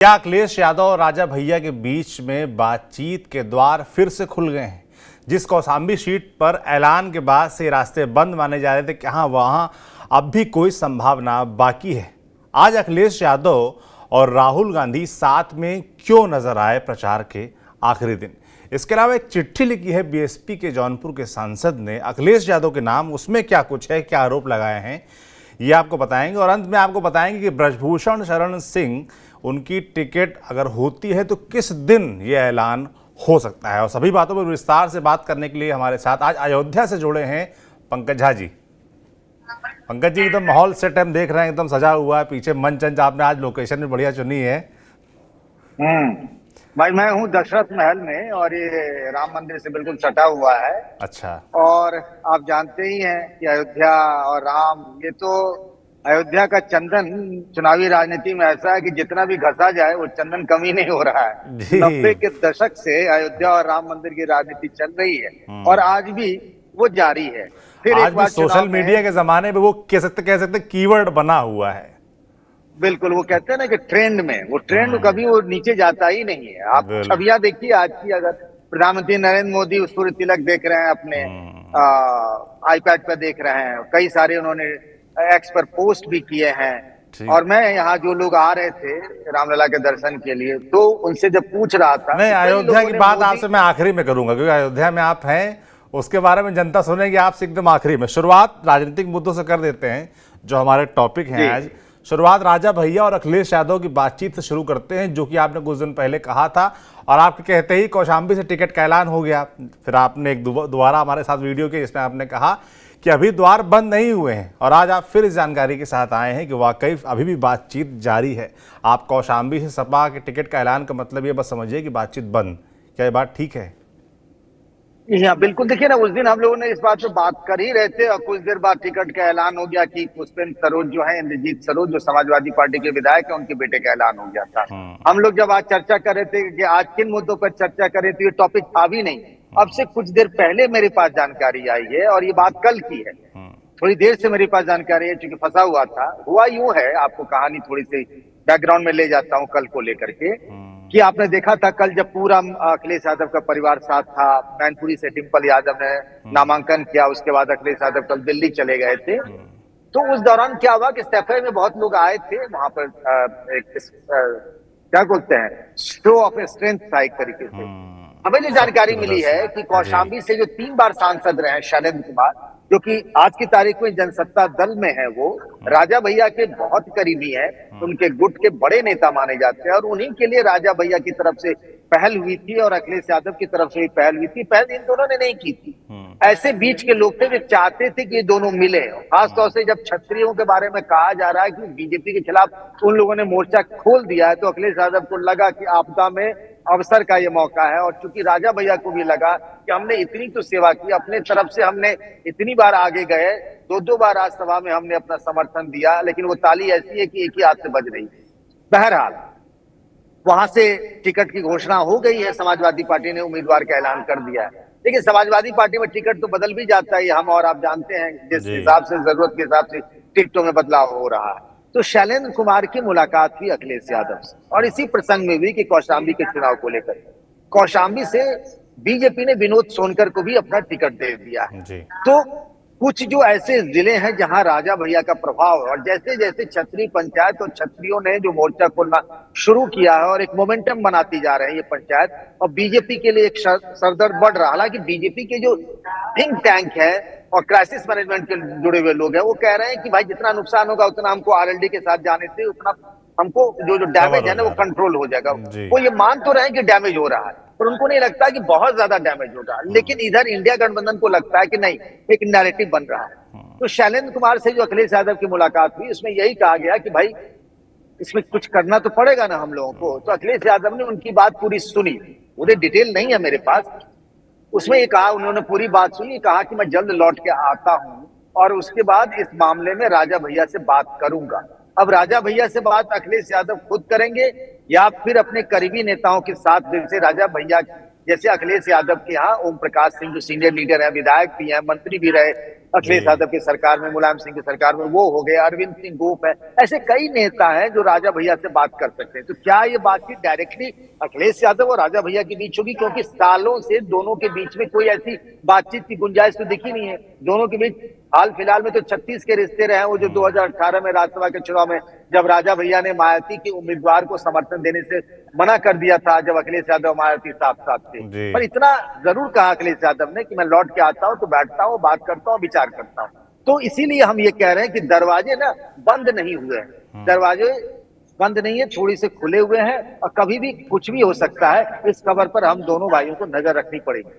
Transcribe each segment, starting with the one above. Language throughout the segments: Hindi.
क्या अखिलेश यादव और राजा भैया के बीच में बातचीत के द्वार फिर से खुल गए हैं? जिस कौशाम्बी सीट पर ऐलान के बाद से रास्ते बंद माने जा रहे थे, क्या वहां अब भी कोई संभावना बाकी है? आज अखिलेश यादव और राहुल गांधी साथ में क्यों नजर आए प्रचार के आखिरी दिन? इसके अलावा एक चिट्ठी लिखी है बीएसपी के जौनपुर के सांसद ने अखिलेश यादव के नाम, उसमें क्या कुछ है, क्या आरोप लगाए हैं, ये आपको बताएंगे। और अंत में आपको बताएंगे कि ब्रजभूषण शरण सिंह उनकी टिकट अगर होती है तो किस दिन ये ऐलान हो सकता है। और सभी बातों पर विस्तार से बात करने के लिए हमारे साथ आज अयोध्या से जुड़े हैं पंकज झा जी। पंकज जी, एकदम माहौल सेट हम देख रहे हैं, एकदम सजा हुआ है, पीछे मंच अंच आपने आज लोकेशन भी बढ़िया चुनी है। भाई मैं हूँ दशरथ महल में और ये राम मंदिर से बिल्कुल सटा हुआ है। अच्छा। और आप जानते ही हैं कि अयोध्या और राम, ये तो अयोध्या का चंदन चुनावी राजनीति में ऐसा है कि जितना भी घसा जाए वो चंदन कमी नहीं हो रहा है। 90 के दशक से अयोध्या और राम मंदिर की राजनीति चल रही है और आज भी वो जारी है। फिर आज एक बार सोशल मीडिया के जमाने में वो कह सकते कीवर्ड बना हुआ है। बिल्कुल, वो कहते हैं ना कि ट्रेंड में, वो ट्रेंड कभी वो नीचे जाता ही नहीं है। आप छवियां देखिए आज की, अगर प्रधानमंत्री नरेंद्र मोदी सूर्य तिलक देख रहे हैं, अपने आईपैड पर देख रहे हैं, कई सारे उन्होंने एक्स पर पोस्ट भी किए हैं। और मैं यहाँ जो लोग आ रहे थे रामलला के दर्शन के लिए, तो उनसे जब पूछ रहा था, नहीं, अयोध्या की बात आपसे मैं आखिरी में करूंगा क्योंकि अयोध्या में आप हैं, उसके बारे में जनता सुनेगी आपसे एकदम आखिरी में। शुरुआत राजनीतिक मुद्दों से कर देते हैं जो हमारे टॉपिक हैं आज। शुरुआत राजा भैया और अखिलेश यादव की बातचीत से शुरू करते हैं, जो कि आपने कुछ दिन पहले कहा था और आपके कहते ही कौशाम्बी से टिकट का ऐलान हो गया। फिर आपने एक दोबारा हमारे साथ वीडियो की, जिसमें आपने कहा कि अभी द्वार बंद नहीं हुए हैं और आज आप फिर इस जानकारी के साथ आए हैं कि वाकई अभी भी बातचीत जारी है। आप कौशाम्बी से सपा के टिकट का ऐलान का मतलब ये बस समझिए कि बातचीत बंद। क्या ये बात ठीक है? हाँ बिल्कुल। देखिए ना, उस दिन हम लोगों ने इस बात पे बात कर ही रहे थे और कुछ देर बाद टिकट का ऐलान हो गया कि पुष्पेंद्र सरोज जो है, इंद्रजीत सरोज जो समाजवादी पार्टी के विधायक है, उनके बेटे का ऐलान हो गया था। हम लोग जब आज चर्चा कर रहे थे कि आज किन मुद्दों पर चर्चा करें, तो ये टॉपिक था भी नहीं। अब से कुछ देर पहले मेरे पास जानकारी आई है और ये बात कल की है। थोड़ी देर से मेरे पास जानकारी है, चूंकि फंसा हुआ था। हुआ यूं है, आपको कहानी थोड़ी सी बैकग्राउंड में ले जाता हूँ कल को लेकर के, कि आपने देखा था कल जब पूरा अखिलेश यादव का परिवार साथ था, मैनपुरी से डिंपल यादव ने नामांकन किया, उसके बाद अखिलेश यादव कल दिल्ली चले गए थे। तो उस दौरान क्या हुआ कि सैफे में बहुत लोग आए थे वहां पर, क्या बोलते हैं, शो ऑफ स्ट्रेंथ था एक तरीके से। हमें जो जानकारी मिली है कि कौशाम्बी से जो 3 बार सांसद रहे हैं शैलेंद्र कुमार, जो कि आज की तारीख में जनसत्ता दल में है, वो राजा भैया के बहुत करीबी हैं, उनके गुट के बड़े नेता माने जाते हैं और उन्हीं के लिए राजा भैया की तरफ से पहल हुई थी और अखिलेश यादव की तरफ से भी पहल हुई थी। पहल इन दोनों ने नहीं की थी। ऐसे बीच के लोग थे जो चाहते थे कि ये दोनों मिले। खासतौर से जब क्षत्रियों के बारे में कहा जा रहा है कि बीजेपी के खिलाफ उन लोगों ने मोर्चा खोल दिया है, तो अखिलेश यादव को लगा कि आपदा में अवसर का ये मौका है। और चूंकि राजा भैया को भी लगा कि हमने इतनी तो सेवा की, अपने तरफ से हमने इतनी बार आगे गए, 2-2 बार आज सभा में हमने अपना समर्थन दिया, लेकिन वो ताली ऐसी है कि एक ही हाथ से बज रही है। बहरहाल वहां से टिकट की घोषणा हो गई है, समाजवादी पार्टी ने उम्मीदवार का ऐलान कर दिया है। लेकिन समाजवादी पार्टी में टिकट तो बदल भी जाता है, हम और आप जानते हैं, जिस हिसाब से जरूरत के हिसाब से टिकटों में बदलाव हो रहा है। तो शैलेंद्र कुमार की मुलाकात हुई अखिलेश यादव से और इसी प्रसंग में हुई कि कौशाम्बी के चुनाव को लेकर कौशाम्बी से बीजेपी ने विनोद सोनकर को भी अपना टिकट दे दिया है। तो कुछ जो ऐसे जिले हैं जहां राजा भैया का प्रभाव है और जैसे जैसे क्षत्रिय पंचायत और क्षत्रियों ने जो मोर्चा खोलना शुरू किया है और एक मोमेंटम बनाती जा रहे हैं ये पंचायत, और बीजेपी के लिए एक सरदर्द बढ़ रहा। हालांकि बीजेपी के जो थिंक टैंक है और क्राइसिस मैनेजमेंट के जुड़े हुए लोग हैं, वो कह रहे हैं कि भाई जितना नुकसान होगा उतना हमको आरएलडी के साथ जाने से उतना हमको जो डैमेज है ना वो कंट्रोल हो जाएगा। वो ये मान तो रहे हैं कि डैमेज हो रहा है, पर उनको नहीं लगता कि बहुत ज्यादा डैमेज होगा। लेकिन इधर इंडिया गठबंधन को लगता है कि नहीं, एक नैरेटिव बन रहा है। तो शैलेंद्र कुमार से जो अखिलेश यादव की मुलाकात हुई, उसमें यही कहा गया कि भाई इसमें कुछ करना तो पड़ेगा ना हम लोगों को। तो अखिलेश यादव ने उनकी बात पूरी सुनी, मुझे डिटेल नहीं है मेरे पास। उसमें ये कहा, उन्होंने पूरी बात सुनी, कहा कि मैं जल्द लौट के आता हूं और उसके बाद इस मामले में राजा भैया से बात करूंगा। अब राजा भैया से बात अखिलेश यादव खुद करेंगे या फिर अपने करीबी नेताओं के साथ, जैसे राजा भैया, जैसे अखिलेश यादव के यहाँ ओम प्रकाश सिंह जो सीनियर लीडर है, विधायक भी है, मंत्री भी रहे, अखिलेश यादव की सरकार में, मुलायम सिंह की सरकार में वो हो गए, अरविंद सिंह गोप है, ऐसे कई नेता हैं जो राजा भैया से बात कर सकते हैं। तो क्या ये बातचीत डायरेक्टली अखिलेश यादव और राजा भैया के बीच होगी? क्योंकि सालों से दोनों के बीच में कोई ऐसी बातचीत की गुंजाइश तो दिखी नहीं है। दोनों के बीच हाल फिलहाल में तो 36 के रिश्ते रहे हैं, वो जो 2018 में राज्यसभा के चुनाव में जब राजा भैया ने मायावती के उम्मीदवार को समर्थन देने से मना कर दिया था, जब अखिलेश यादव मायावती साथ साथ थे। पर इतना जरूर कहा अखिलेश यादव ने कि मैं लौट के आता हूं तो बैठता हूं, बात करता हूं, विचार करता हूं। तो इसीलिए हम ये कह रहे हैं कि दरवाजे ना बंद नहीं हुए हैं, दरवाजे बंद नहीं है, थोड़ी से खुले हुए हैं और कभी भी कुछ भी हो सकता है। इस खबर पर हम दोनों भाइयों को नजर रखनी पड़ेगी।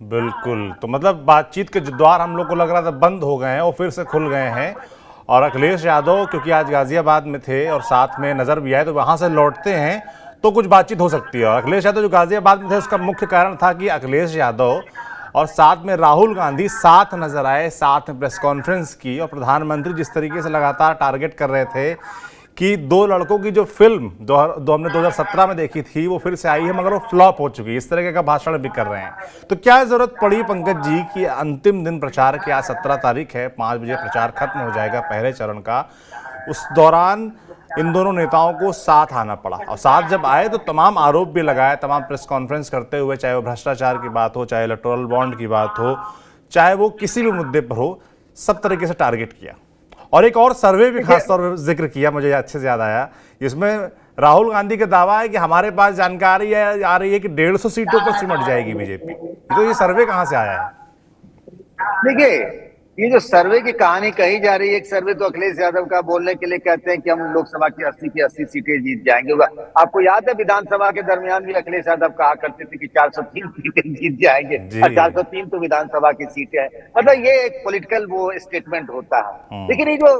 बिल्कुल, तो मतलब बातचीत के जो द्वार हम लोग को लग रहा था बंद हो गए हैं वो फिर से खुल गए हैं। और अखिलेश यादव क्योंकि आज गाजियाबाद में थे और साथ में नजर भी आए, तो वहां से लौटते हैं तो कुछ बातचीत हो सकती है। और अखिलेश यादव जो गाजियाबाद में थे उसका मुख्य कारण था कि अखिलेश यादव और साथ में राहुल गांधी साथ नजर आए, साथ में प्रेस कॉन्फ्रेंस की। और प्रधानमंत्री जिस तरीके से लगातार टारगेट कर रहे थे कि दो लड़कों की जो फिल्म दो हमने 2017 में देखी थी वो फिर से आई है मगर वो फ्लॉप हो चुकी है, इस तरह का भाषण भी कर रहे हैं। तो क्या जरूरत पड़ी पंकज जी कि अंतिम दिन प्रचार के, आज 17 तारीख है, 5 बजे प्रचार खत्म हो जाएगा पहले चरण का, उस दौरान इन दोनों नेताओं को साथ आना पड़ा। और साथ जब आए तो तमाम आरोप भी लगाए, तमाम प्रेस कॉन्फ्रेंस करते हुए, चाहे वो भ्रष्टाचार की बात हो, चाहे इलेक्टोरल बॉन्ड की बात हो, चाहे वो किसी भी मुद्दे पर हो, सब तरीके से टारगेट किया। और एक और सर्वे भी खासतौर पर जिक्र किया, मुझे अच्छे से याद आया, इसमें राहुल गांधी का दावा है कि हमारे पास जानकारी आ रही है कि 150 सीटों पर सिमट जाएगी बीजेपी। तो ये सर्वे कहां से आया है? देखिए, ये जो सर्वे की कहानी कही जा रही है, एक सर्वे तो अखिलेश यादव का बोलने के लिए कहते हैं कि हम लोकसभा की 80 की 80 सीटें जीत जाएंगे। आपको याद है विधानसभा के दरमियान भी अखिलेश यादव कहा करते थे कि 403 सीटें जीत जाएंगे, और 403 तो विधानसभा की सीटें हैं। मतलब ये एक पॉलिटिकल वो स्टेटमेंट होता है। लेकिन ये जो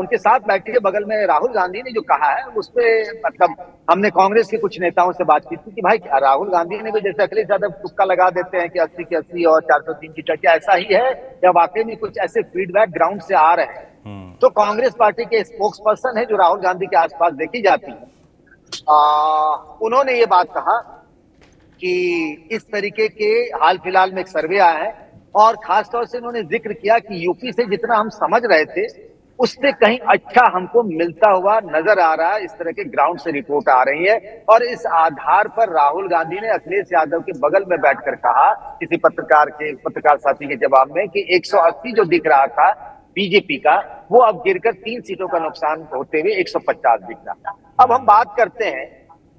उनके साथ बैठे बगल में राहुल गांधी ने जो कहा है, उस पर मतलब हमने कांग्रेस के कुछ नेताओं से बात की थी कि भाई राहुल गांधी ने भी जैसे अखिलेश यादव तुक्का लगा देते हैं कि 80 की 80 और 403 की चर्चा, ऐसा ही है या वाकई में कुछ ऐसे फीडबैक ग्राउंड से आ रहे हैं? तो कांग्रेस पार्टी के स्पोक्स पर्सन है जो राहुल गांधी के आसपास देखी जाती है, उन्होंने ये बात कहा कि इस तरीके के हाल फिलहाल में एक सर्वे आया है और खासतौर से उन्होंने जिक्र किया कि यूपी से जितना हम समझ रहे थे उससे कहीं अच्छा हमको मिलता हुआ नजर आ रहा है। इस तरह के ग्राउंड से रिपोर्ट आ रही है और इस आधार पर राहुल गांधी ने अखिलेश यादव के बगल में बैठकर कहा किसी पत्रकार साथी के जवाब में कि 180 जो दिख रहा था बीजेपी का, वो अब गिरकर 3 सीटों का नुकसान होते हुए 150 दिख रहा। अब हम बात करते हैं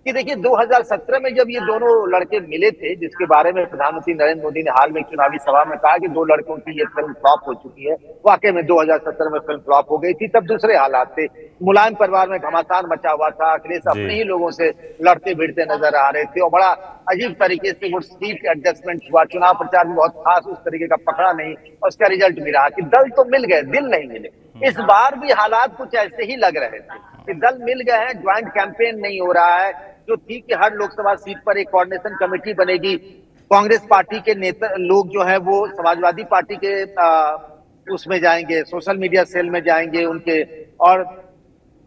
कि देखिए 2017 में जब ये दोनों लड़के मिले थे, जिसके बारे में प्रधानमंत्री नरेंद्र मोदी ने हाल में चुनावी सभा में कहा कि 2 लड़कों की ये फिल्म फ्लॉप हो चुकी है, वाकई में 2017 में फिल्म फ्लॉप हो गई थी। तब दूसरे हालात थे, मुलायम परिवार में घमासान मचा हुआ था, अखिलेश अपने ही लोगों से लड़ते भिड़ते नजर आ रहे थे और बड़ा अजीब तरीके से वो सीट एडजस्टमेंट हुआ। चुनाव प्रचार भी बहुत खास उस तरीके का पकड़ा नहीं और उसका रिजल्ट भी रहा कि दल तो मिल गए, दिल नहीं मिले। इस बार भी हालात कुछ ऐसे ही लग रहे थे कि दल मिल गए हैं, ज्वाइंट कैंपेन नहीं हो रहा है। जो थी कि हर लोकसभा सीट पर एक कोऑर्डिनेशन कमेटी बनेगी, कांग्रेस पार्टी के नेता लोग जो है वो समाजवादी पार्टी के उसमें जाएंगे, सोशल मीडिया सेल में जाएंगे उनके, और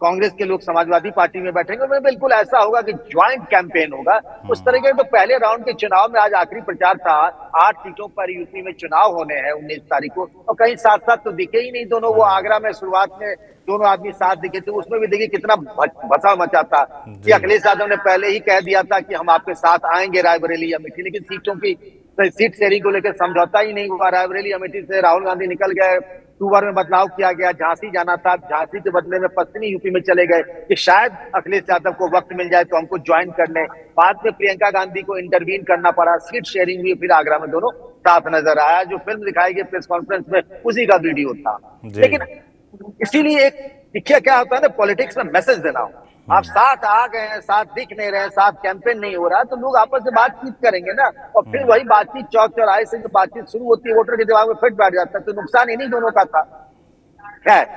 कांग्रेस के लोग समाजवादी पार्टी में बैठेंगे। वो बिल्कुल ऐसा होगा कि ज्वाइंट कैंपेन होगा उस तरीके। तो पहले राउंड के चुनाव में आज आखिरी प्रचार था, 8 सीटों पर यूपी में चुनाव होने हैं 19 तारीख को, और कहीं साथ साथ तो दिखे ही नहीं दोनों। वो आगरा में शुरुआत में दोनों आदमी साथ दिखे थे, उसमें भी देखिए कितना भसा मचा था कि अखिलेश यादव ने पहले ही कह दिया था कि हम आपके साथ आएंगे रायबरेली अमेठी, लेकिन सीटों की सीट शेयरिंग को लेकर समझौता ही नहीं हुआ। रायबरेली अमेठी से राहुल गांधी निकल गए, अक्टूबर में बदलाव किया गया, झांसी जाना था, झांसी के बदले में पश्चिमी यूपी में चले गए कि शायद अखिलेश यादव को वक्त मिल जाए तो हमको ज्वाइन कर लें। बाद में प्रियंका गांधी को इंटरवीन करना पड़ा, सीट शेयरिंग हुई, फिर आगरा में दोनों साथ नजर आया। जो फिल्म दिखाई गई प्रेस कॉन्फ्रेंस में उसी का वीडियो था। लेकिन इसीलिए एक देखिए क्या होता है ना, पॉलिटिक्स में मैसेज देना हो, आप साथ आ गए हैं, साथ दिख नहीं रहे, साथ कैंपेन नहीं हो रहा, तो लोग आपस में बातचीत करेंगे ना, और फिर वही बातचीत चौक चौराहे से जो बातचीत शुरू होती है वोटर के दिमाग में फिट बैठ जाता है। तो नुकसान इन्हीं दोनों का था। खैर,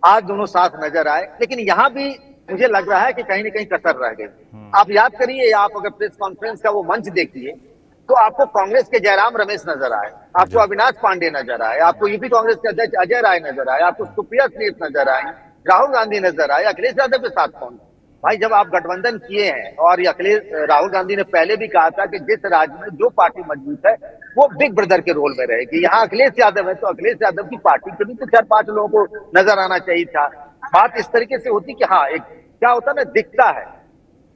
आज दोनों साथ नजर आए, लेकिन यहां भी मुझे लग रहा है कि कहीं ना कहीं कसर रह गई। आप याद करिए, आप अगर प्रेस कॉन्फ्रेंस का वो मंच देखिए तो आपको कांग्रेस के जयराम रमेश नजर आए, आपको अविनाश पांडे नजर आए, आपको यूपी कांग्रेस के अध्यक्ष अजय राय नजर आए, आपको सुप्रिया सेठ नजर आए, राहुल गांधी नजर आए, अखिलेश यादव के साथ कौन? भाई जब आप गठबंधन किए हैं, और ये अखिलेश राहुल गांधी ने पहले भी कहा था कि जिस राज्य में जो पार्टी मजबूत है वो बिग ब्रदर के रोल में रहेगी। यहाँ अखिलेश यादव है तो अखिलेश यादव की पार्टी के भी तो 4-5 लोगों को नजर आना चाहिए था। बात इस तरीके से होती कि हाँ, एक क्या होता है ना, दिखता है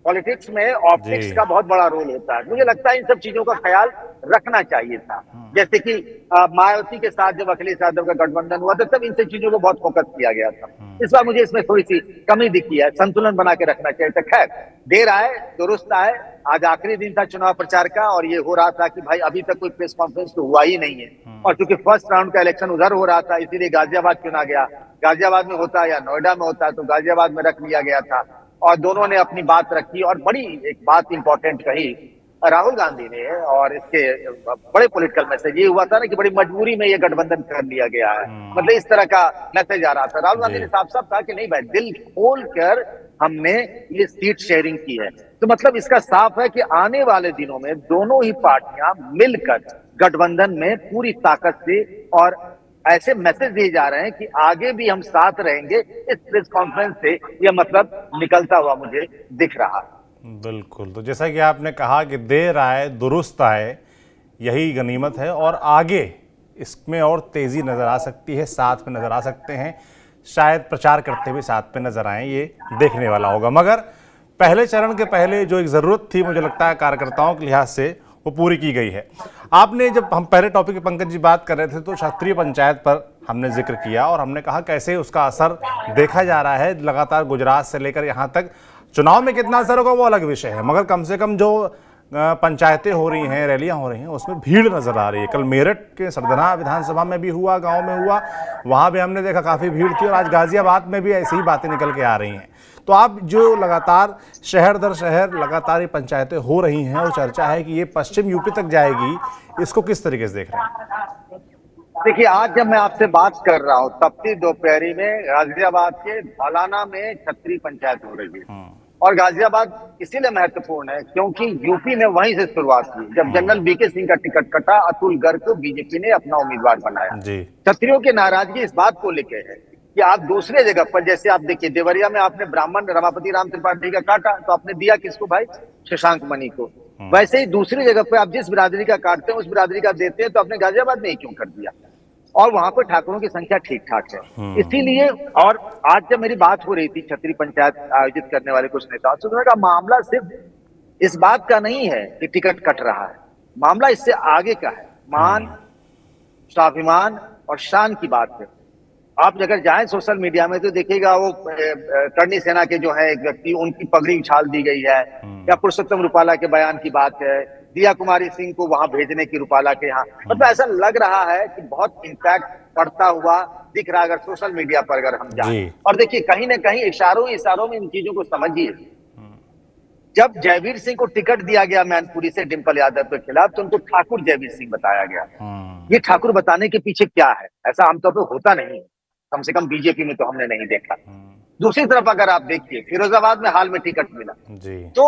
पॉलिटिक्स में ऑप्टिक्स जी। का बहुत बड़ा रोल होता है। मुझे लगता है इन सब चीजों का ख्याल रखना चाहिए था। जैसे कि मायावती के साथ जब अखिलेश यादव का गठबंधन हुआ था तब इन सब चीजों को बहुत फोकस किया गया था। इस बार मुझे इसमें थोड़ी सी कमी दिखी है, संतुलन बना के रखना चाहिए था। खैर, देर आए दुरुस्त आए। आज आखिरी दिन था चुनाव प्रचार का और ये हो रहा था कि भाई अभी तक कोई प्रेस कॉन्फ्रेंस तो हुआ ही नहीं है, और चूंकि फर्स्ट राउंड का इलेक्शन उधर हो रहा था इसीलिए गाजियाबाद चुना गया। गाजियाबाद में होता या नोएडा में होता तो गाजियाबाद में रख लिया गया था, और दोनों ने अपनी बात रखी और बड़ी एक बात इंपॉर्टेंट कही राहुल गांधी ने। और इसके बड़े पॉलिटिकल मैसेज ये हुआ था ना कि बड़ी मजबूरी में ये गठबंधन कर लिया गया है, मतलब इस तरह का मैसेज आ रहा था। राहुल गांधी ने साफ साफ कहा कि नहीं भाई, दिल खोल कर हमने ये सीट शेयरिंग की है। तो मतलब इसका साफ है कि आने वाले दिनों में दोनों ही पार्टियां मिलकर गठबंधन में पूरी ताकत से, और ऐसे मैसेज दिए जा रहे हैं कि आगे भी हम साथ रहेंगे। इस प्रेस कॉन्फ्रेंस से यह मतलब निकलता हुआ मुझे दिख रहा है। बिल्कुल, तो जैसा कि आपने कहा कि देर आए दुरुस्त आए, यही गनीमत है, और आगे इसमें और तेज़ी नज़र आ सकती है, साथ में नज़र आ सकते हैं, शायद प्रचार करते हुए साथ में नज़र आएँ, ये देखने वाला होगा। मगर पहले चरण के पहले जो एक ज़रूरत थी, मुझे लगता है कार्यकर्ताओं के लिहाज से वो पूरी की गई है। आपने, जब हम पहले टॉपिक पे पंकज जी बात कर रहे थे तो क्षत्रिय पंचायत पर हमने जिक्र किया और हमने कहा कैसे उसका असर देखा जा रहा है लगातार, गुजरात से लेकर यहाँ तक। चुनाव में कितना असर होगा वो अलग विषय है, मगर कम से कम जो पंचायतें हो रही हैं, रैलियां हो रही हैं, उसमें भीड़ नजर आ रही है। कल मेरठ के सरदना विधानसभा में भी हुआ, गांव में हुआ, वहां भी हमने देखा काफी भीड़ थी, और आज गाजियाबाद में भी ऐसी ही बातें निकल के आ रही हैं। तो आप जो लगातार शहर दर शहर लगातार ये पंचायतें हो रही हैं और चर्चा है कि ये पश्चिम यूपी तक जाएगी, इसको किस तरीके से देख रहे हैं? देखिए, आज जब मैं आपसे बात कर रहा हूँ तपती दोपहरी में गाजियाबाद के धौलाना में क्षत्रिय पंचायत हो रही है। और गाजियाबाद इसीलिए महत्वपूर्ण है क्योंकि यूपी ने वहीं से शुरुआत की जब जनरल बीके सिंह का टिकट कटा, अतुल गर्ग को बीजेपी ने अपना उम्मीदवार बनाया। क्षत्रियों की नाराजगी इस बात को लेकर है कि आप दूसरे जगह पर, जैसे आप देखिए देवरिया में आपने ब्राह्मण रमापति राम त्रिपाठी का काटा तो आपने दिया किसको भाई? शशांक मणि को। वैसे ही दूसरी जगह पर आप जिस बिरादरी का काटते हैं उस बिरादरी का देते हैं, तो आपने गाजियाबाद में ही क्यों कर दिया? और वहां पर ठाकुरों की संख्या ठीक ठाक है, इसीलिए। और आज जब मेरी बात हो रही थी क्षत्रिय पंचायत आयोजित करने वाले कुछ नेताओं से, उन्होंने कहा मामला सिर्फ इस बात का नहीं है कि टिकट कट रहा है, मामला इससे आगे का है। मान, स्वाभिमान और शान की बात है। आप अगर जाएं सोशल मीडिया में तो देखिएगा वो करनी सेना के जो है एक व्यक्ति, उनकी पगड़ी उछाल दी गई है, या पुरुषोत्तम रूपाला के बयान की बात है, दिया कुमारी सिंह को वहां भेजने की रूपाला के यहाँ, मतलब ऐसा लग रहा है कि बहुत इम्पैक्ट पड़ता हुआ दिख रहा है अगर सोशल मीडिया पर अगर हम जाएं। और देखिए कहीं ना कहीं इशारों में इन चीजों को समझिए। जब जयवीर सिंह को टिकट दिया गया मैनपुरी से डिंपल यादव के खिलाफ, तो उनको ठाकुर जयवीर सिंह बताया गया। ये ठाकुर बताने के पीछे क्या है? ऐसा आमतौर पर होता नहीं, कम से कम बीजेपी में तो हमने नहीं देखा। दूसरी तरफ अगर आप देखिए फिरोजाबाद में हाल में टिकट मिला तो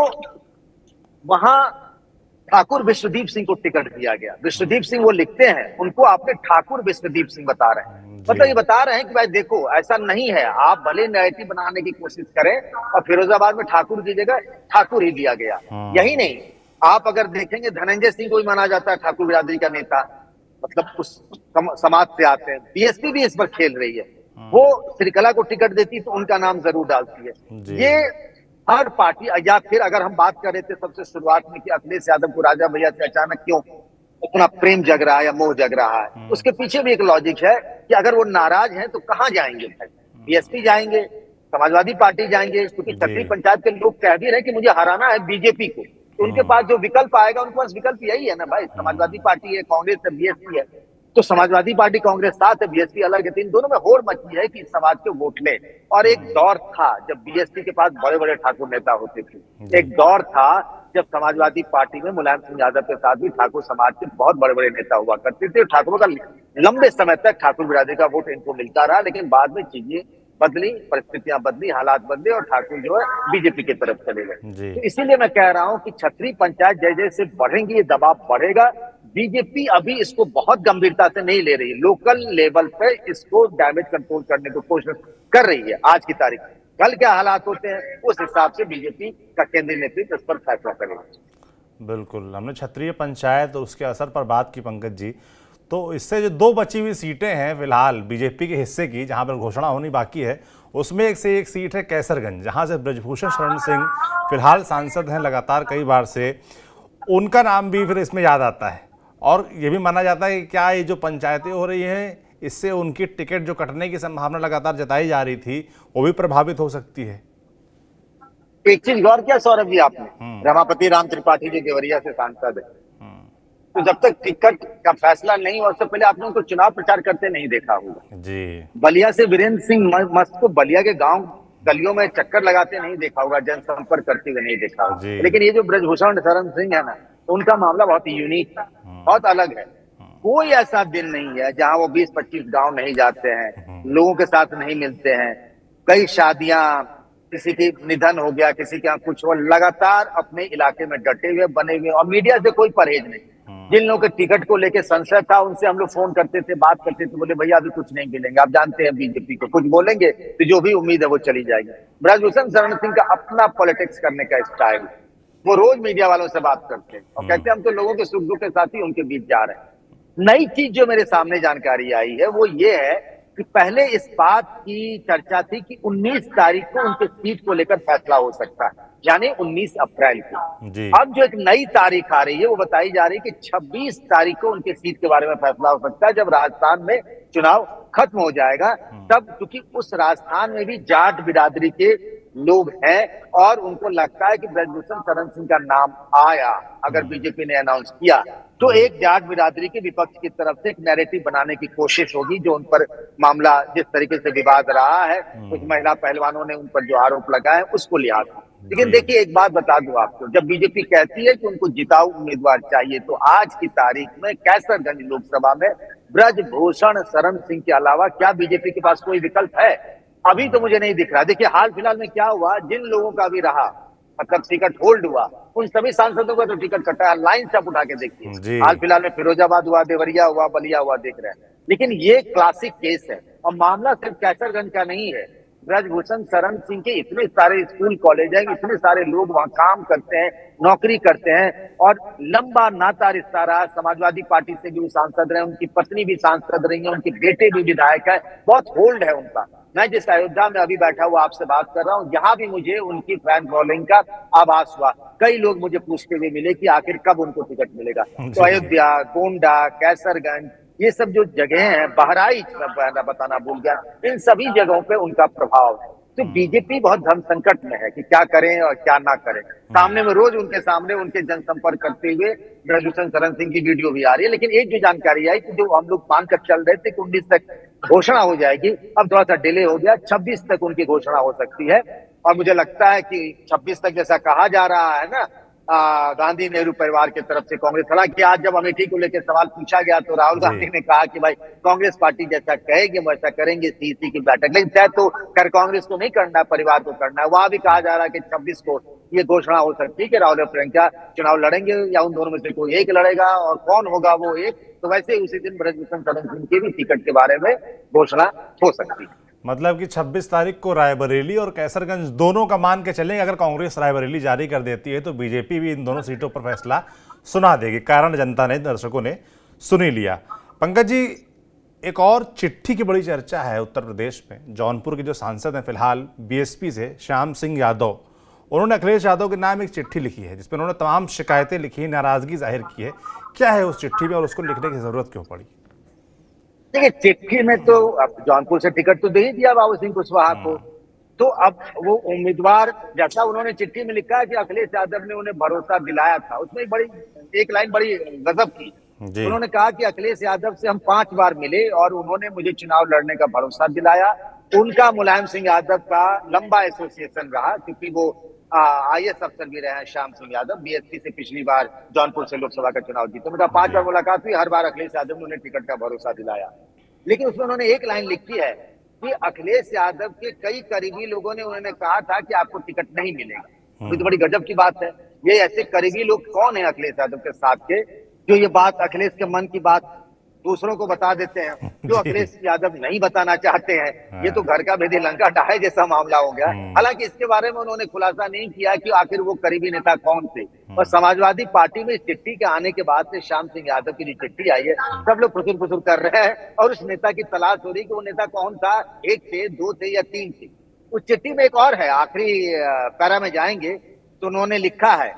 वहां ठाकुर विश्वदीप सिंह को टिकट दिया गया। विश्वदीप सिंह वो लिखते हैं, उनको आपने ठाकुर विश्वदीप सिंह बता रहे हैं, मतलब ये बता रहे हैं कि भाई देखो ऐसा नहीं है, आप भले नैरेटिव बनाने की कोशिश करें। और फिरोजाबाद में ठाकुर की जगह ठाकुर ही दिया गया। यही नहीं, आप अगर देखेंगे धनंजय सिंह को भी माना जाता है ठाकुर बिरादरी का नेता, मतलब उस समाज से आते हैं। बीएसपी भी इस पर खेल रही है, वो श्रीकला को टिकट देती तो उनका नाम जरूर डालती है। ये हर पार्टी, या फिर अगर हम बात कर रहे थे सबसे शुरुआत में कि अखिलेश यादव को राजा भैया से अचानक क्यों इतना प्रेम जग रहा है या मोह जग रहा है, उसके पीछे भी एक लॉजिक है कि अगर वो नाराज हैं तो कहां जाएंगे भाई? बीएसपी जाएंगे, समाजवादी पार्टी जाएंगे, क्योंकि क्षत्रिय पंचायत के लोग कह भी रहे कि मुझे हराना है बीजेपी को, तो उनके पास जो विकल्प आएगा, उनके पास विकल्प यही है ना भाई, समाजवादी पार्टी है, कांग्रेस है, बीएसपी है। तो समाजवादी पार्टी कांग्रेस साथ है, बीएसपी अलग है, तो इन दोनों में होड़ मची है कि समाज के वोट ले। और एक दौर था जब बीएसपी के पास बड़े बड़े ठाकुर नेता होते थे, एक दौर था जब समाजवादी पार्टी में मुलायम सिंह यादव के साथ भी ठाकुर समाज के बहुत बड़े बड़े नेता हुआ करते थे। ठाकुरों का लंबे समय तक ठाकुर बिरादरी का वोट इनको मिलता रहा, लेकिन बाद में चीजें बदली, परिस्थितियां बदली, हालात बदले और ठाकुर जो है बीजेपी की तरफ चले गए। तो इसीलिए मैं कह रहा हूं कि क्षत्रिय पंचायत जैसे बढ़ेंगी ये दबाव बढ़ेगा। बीजेपी अभी इसको बहुत गंभीरता से नहीं ले रही, लोकल लेवल पे इसको डैमेज कंट्रोल करने की कोशिश कर रही है आज की तारीख में। कल क्या हालात होते हैं उस हिसाब से बीजेपी का केंद्रीय नेतृत्व इस पर फैसला करेगा। बिल्कुल, हमने क्षेत्रीय पंचायत और उसके असर पर बात की पंकज जी। तो इससे जो 2 बची हुई सीटें हैं फिलहाल बीजेपी के हिस्से की, जहां पर घोषणा होनी बाकी है, उसमें एक से एक सीट है कैसरगंज, जहां से ब्रजभूषण शरण सिंह फिलहाल सांसद हैं लगातार कई बार से। उनका नाम भी फिर इसमें याद आता है और ये भी माना जाता है कि क्या ये जो पंचायतें हो रही हैं, इससे उनकी टिकट जो कटने की संभावना लगातार जताई जा रही थी, वो भी प्रभावित हो सकती है। एक चीज गौर किया सौरभ जी आपने, रमापति राम त्रिपाठी जी देवरिया से सांसद है, तो जब तक टिकट का फैसला नहीं हुआ उससे पहले आपने उनको चुनाव प्रचार करते नहीं देखा होगा जी। बलिया से वीरेंद्र सिंह मस्त को बलिया के गांव गलियों में चक्कर लगाते नहीं देखा होगा, जनसंपर्क करते हुए नहीं देखा होगा। लेकिन ये जो ब्रजभूषण शरण सिंह है ना, उनका मामला बहुत यूनिक है, बहुत अलग है। कोई ऐसा दिन नहीं है जहां वो 20-25 गांव नहीं जाते हैं, लोगों के साथ नहीं मिलते हैं। कई शादियां, किसी की निधन हो गया, किसी के यहाँ कुछ हो, लगातार अपने इलाके में डटे हुए बने हुए, और मीडिया से कोई परहेज नहीं। जिन लोगों के टिकट को लेकर संशय था उनसे हम लोग फोन करते थे, बात करते थे, बोले भैया अभी कुछ नहीं मिलेंगे, आप जानते हैं बीजेपी को, कुछ बोलेंगे तो जो भी उम्मीद है वो चली जाएगी। ब्रजभूषण शरण सिंह का अपना पॉलिटिक्स करने का स्टाइल, वो रोज मीडिया वालों से बात करते हैं और कहते हैं हम तो लोगों के सुख दुख के साथ ही उनके बीच जा रहे हैं। नई चीज जो मेरे सामने जानकारी आई है वो ये है कि पहले इस बात की चर्चा थी कि 19 तारीख को उनके सीट को लेकर फैसला हो सकता है, यानी 19 अप्रैल को जी। अब जो एक नई तारीख आ रही है वो बताई जा रही है कि 26 तारीख को उनके सीट के बारे में फैसला हो सकता है, जब राजस्थान में चुनाव खत्म हो जाएगा तब, क्योंकि उस राजस्थान में भी जाट बिरादरी के लोग हैं और उनको लगता है कि ब्रजभूषण शरण सिंह का नाम आया, अगर बीजेपी ने अनाउंस किया तो एक जाट बिरादरी के विपक्ष की तरफ से एक नैरेटिव बनाने की कोशिश होगी, जो उन पर मामला जिस तरीके से विवाद रहा है, कुछ महिला पहलवानों ने उन पर जो आरोप लगाए उसको लिहाज। लेकिन देखिए एक बात बता दूं आपको, जब बीजेपी कहती है कि उनको जिताऊ उम्मीदवार चाहिए तो आज की तारीख में कैसरगंज लोकसभा में ब्रजभूषण शरण सिंह के अलावा क्या बीजेपी के पास कोई विकल्प है? अभी तो मुझे नहीं दिख रहा। देखिए हाल फिलहाल में क्या हुआ, जिन लोगों का भी रहा मतलब टिकट होल्ड हुआ उन सभी सांसदों का तो टिकट कटा है, लाइन से आप उठा के देखिए। हाल फिलहाल में फिरोजाबाद हुआ, देवरिया हुआ, बलिया हुआ, देख रहे हैं। लेकिन ये क्लासिक केस है और मामला सिर्फ कैसरगंज का नहीं है। ब्रजभूषण शरण सिंह के इतने सारे स्कूल कॉलेज हैं, इतने सारे लोग वहां काम करते हैं, नौकरी करते हैं और लंबा नाता रिश्ता रहा। समाजवादी पार्टी से भी वो सांसद रहे, उनकी पत्नी भी सांसद रही है, उनके बेटे भी विधायक है, बहुत होल्ड है उनका। मैं जिस अयोध्या में अभी बैठा हुआ आपसे बात कर रहा हूँ, यहाँ भी मुझे उनकी फैन फॉलोइंग का आभास हुआ। कई लोग मुझे पूछते हुए मिले कि आखिर कब उनको टिकट मिलेगा। तो अयोध्या, गोंडा, कैसरगंज, ये सब जो जगह हैं, बहराइच मैं बताना भूल गया, इन सभी जगहों पे उनका प्रभाव है। तो बीजेपी बहुत धर्म संकट में है कि क्या करें और क्या ना करें। सामने में रोज उनके सामने उनके जनसंपर्क करते हुए ब्रजभूषण शरण सिंह की वीडियो भी आ रही है। लेकिन एक जो जानकारी आई कि जो हम लोग मानकर चल रहे थे कि 19 तक घोषणा हो जाएगी, अब थोड़ा सा डिले हो गया, 26 तक उनकी घोषणा हो सकती है। और मुझे लगता है कि 26 तक जैसा कहा जा रहा है ना, गांधी नेहरू परिवार की तरफ से कांग्रेस, हालांकि आज जब अमेठी को लेकर सवाल पूछा गया तो राहुल गांधी ने कहा कि भाई कांग्रेस पार्टी जैसा कहेगी वैसा करेंगे सीसी की बैठक, लेकिन तय तो कर कांग्रेस को नहीं करना, परिवार को करना है। वहां भी कहा जा रहा है कि 26 को ये घोषणा हो सकती है कि राहुल और प्रियंका चुनाव लड़ेंगे या उन दोनों में से कोई एक लड़ेगा, और कौन होगा वो एक, तो वैसे ही उसी दिन ब्रजभूषण शरण सिंह के भी टिकट के बारे में घोषणा हो सकती है। मतलब कि 26 तारीख को रायबरेली और कैसरगंज दोनों का मान के चलेंगे। अगर कांग्रेस रायबरेली जारी कर देती है तो बीजेपी भी इन दोनों सीटों पर फैसला सुना देगी। कारण जनता ने, दर्शकों ने सुन ही लिया। पंकज जी, एक और चिट्ठी की बड़ी चर्चा है उत्तर प्रदेश में। जौनपुर के जो सांसद हैं फिलहाल बीएसपी से, श्याम सिंह यादव, उन्होंने अखिलेश यादव के नाम एक चिट्ठी लिखी है जिसमें उन्होंने तमाम शिकायतें लिखी, नाराजगी जाहिर की है। क्या है उस चिट्ठी में और उसको लिखने की जरूरत क्यों पड़ी? देखिए चिट्ठी में तो अब जौनपुर से टिकट तो दे ही दिया बाबू सिंह कुशवाहा को, तो अब वो उम्मीदवार जैसा उन्होंने चिट्ठी में लिखा है कि अखिलेश यादव ने उन्हें भरोसा दिलाया था, उसमें एक लाइन बड़ी गजब की। उन्होंने कहा कि अखिलेश यादव से हम 5 बार मिले और उन्होंने मुझे चुनाव लड़ने का भरोसा दिलाया। उनका मुलायम सिंह यादव का लंबा एसोसिएशन रहा, क्योंकि वो IAS अफसर भी रहे हैं श्याम सिंह यादव, बीएसपी से पिछली बार जौनपुर से लोकसभा का चुनाव जीते। मतलब 5 बार मुलाकात हुई, हर बार अखिलेश यादव ने उन्हें टिकट का भरोसा दिलाया। लेकिन उसमें उन्होंने एक लाइन लिखी है कि अखिलेश यादव के कई करीबी लोगों ने उन्होंने कहा था कि आपको टिकट नहीं मिलेगा। तो बड़ी गजब की बात है। ये ऐसे करीबी लोग कौन है अखिलेश यादव के साथ के, जो ये बात अखिलेश के मन की बात दूसरों को बता देते हैं, जो अखिलेश यादव नहीं बताना चाहते हैं। ये तो घर का भेदी लंका ढाए जैसा मामला हो गया। हालांकि इसके बारे में उन्होंने खुलासा नहीं किया कि आखिर वो करीबी नेता कौन थे। और समाजवादी पार्टी में इस चिट्ठी के आने के बाद से श्याम सिंह यादव की जो चिट्ठी आई है, सब लोग फुसुर फुसुर कर रहे हैं और उस नेता की तलाश हो रही कि वो नेता कौन था, एक थे, दो थे या तीन थे। उस चिट्ठी में एक और है, आखिरी पैरा में जाएंगे तो उन्होंने लिखा है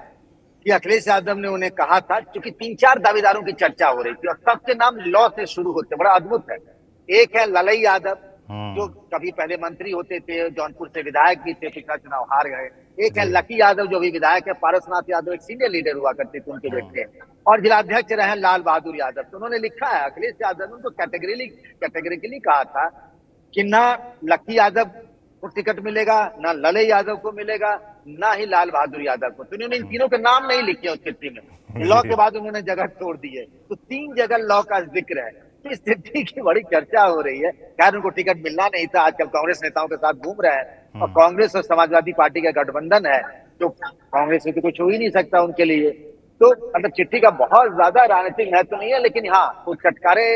कि अखिलेश यादव ने उन्हें कहा था, क्योंकि 3-4 दावेदारों की चर्चा हो रही थी और सबके नाम लॉ से शुरू होते, बड़ा अद्भुत है। एक है ललई यादव, जो कभी पहले मंत्री होते थे, जौनपुर से विधायक भी थे, पिछला चुनाव हार गए। एक है लकी यादव, जो भी विधायक है। पारसनाथ यादव एक सीनियर लीडर हुआ करते थे, उनके बेटे। और जिलाध्यक्ष रहे लाल बहादुर यादव। तो उन्होंने लिखा है, अखिलेश यादव ने उनको कैटेगरिकली कहा था कि ना लकी यादव को टिकट मिलेगा, ना लले यादव को मिलेगा, ना ही लाल बहादुर यादव को। तो उन्होंने इन तीनों के नाम नहीं लिखे उस चिट्ठी में। लॉ के बाद उन्होंने जगह छोड़ दी है, तो 3 जगह लॉ का जिक्र है। तो इस चिट्ठी की बड़ी चर्चा हो रही है। खैर, उनको टिकट मिलना नहीं था। आजकल कांग्रेस नेताओं के साथ घूम रहे हैं और कांग्रेस और समाजवादी पार्टी का गठबंधन है, तो कांग्रेस से तो कुछ हो ही नहीं सकता उनके लिए। तो मतलब चिट्ठी का बहुत ज्यादा राजनीतिक महत्व नहीं है, लेकिन हाँ, वो चटकारे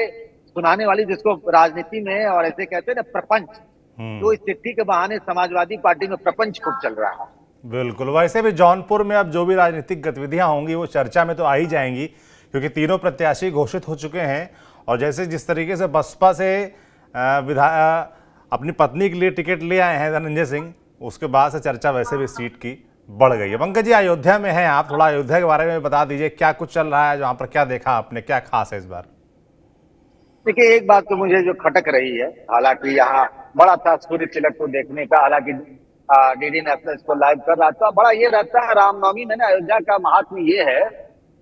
सुनाने वाली, जिसको राजनीति में और ऐसे कहते हैं ना प्रपंच, तो इस चिट्ठी के बहाने समाजवादी पार्टी में प्रपंच खूब चल रहा है। बिल्कुल। वैसे भी जौनपुर में अब जो भी राजनीतिक गतिविधियां होंगी वो चर्चा में तो आ ही जाएंगी, क्योंकि तीनों प्रत्याशी घोषित हो चुके हैं। और जैसे जिस तरीके से बसपा से अपनी पत्नी के लिए टिकट ले आए हैं धनंजय सिंह, उसके बाद से चर्चा वैसे भी सीट की बढ़ गई है। पंकज जी, अयोध्या में हैं आप, थोड़ा अयोध्या के बारे में बता दीजिए, क्या कुछ चल रहा है, वहां पर क्या देखा आपने, क्या खास है इस बार? देखिए, एक बात तो मुझे जो खटक रही है, हालांकि यहाँ बड़ा था सूर्य तिलक को देखने का, हालांकि डीडी नेशनल इसको लाइव कर रहा था। बड़ा ये रहता है रामनवमी में ना, अयोध्या का महात्म्य ये है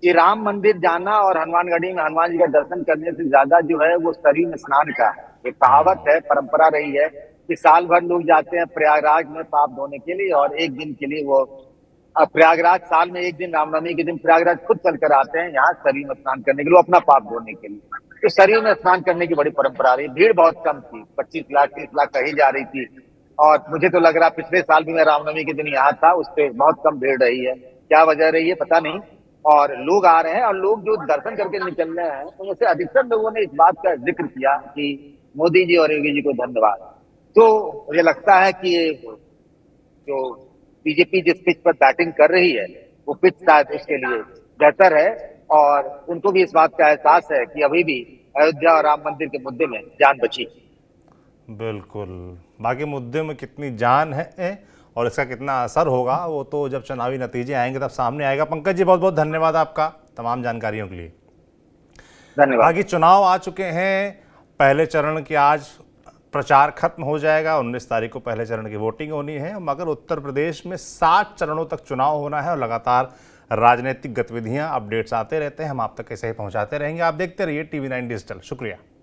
कि राम मंदिर जाना और हनुमानगढ़ी में हनुमान जी का दर्शन करने से ज्यादा जो है वो सरयू में स्नान का है। एक कहावत है, परंपरा रही है कि साल भर लोग जाते हैं प्रयागराज में पाप धोने के लिए, और एक दिन के लिए वो प्रयागराज, साल में एक दिन रामनवमी के दिन प्रयागराज खुद चलकर आते हैं यहाँ सरयू में स्नान करने के लिए, अपना पाप धोने के लिए। तो सरयू में स्नान करने की बड़ी परंपरा रही। भीड़ बहुत कम थी, 25 लाख 30 लाख कही जा रही थी। और मुझे तो लग रहा पिछले साल भी मैं रामनवमी के दिन यहाँ था, उस पर बहुत कम भीड़ रही है। क्या वजह रही है पता नहीं। और लोग आ रहे हैं, और लोग जो दर्शन करके निकल रहे हैं, तो जैसे अधिकतर लोगों ने इस बात का जिक्र किया कि मोदी जी और योगी जी को धन्यवाद। तो मुझे लगता है कि जो बीजेपी जिस पिच पर बैटिंग कर रही है, वो पिच शायद उसके लिए बेहतर है, और उनको भी इस बात का एहसास है कि अभी भी अयोध्या और राम मंदिर के मुद्दे में जान बची। बिल्कुल। बाकी मुद्दे में कितनी जान है और इसका कितना असर होगा, वो तो जब चुनावी नतीजे आएंगे तब सामने आएगा। पंकज जी, बहुत बहुत धन्यवाद आपका तमाम जानकारियों के लिए। धन्यवाद। बाकी चुनाव आ चुके हैं, पहले चरण की आज प्रचार खत्म हो जाएगा, 19 तारीख को पहले चरण की वोटिंग होनी है, मगर उत्तर प्रदेश में 7 चरणों तक चुनाव होना है और लगातार राजनीतिक गतिविधियां, अपडेट्स आते रहते हैं, हम आप तक कैसे ही पहुंचाते रहेंगे। आप देखते रहिए TV9 डिजिटल। शुक्रिया।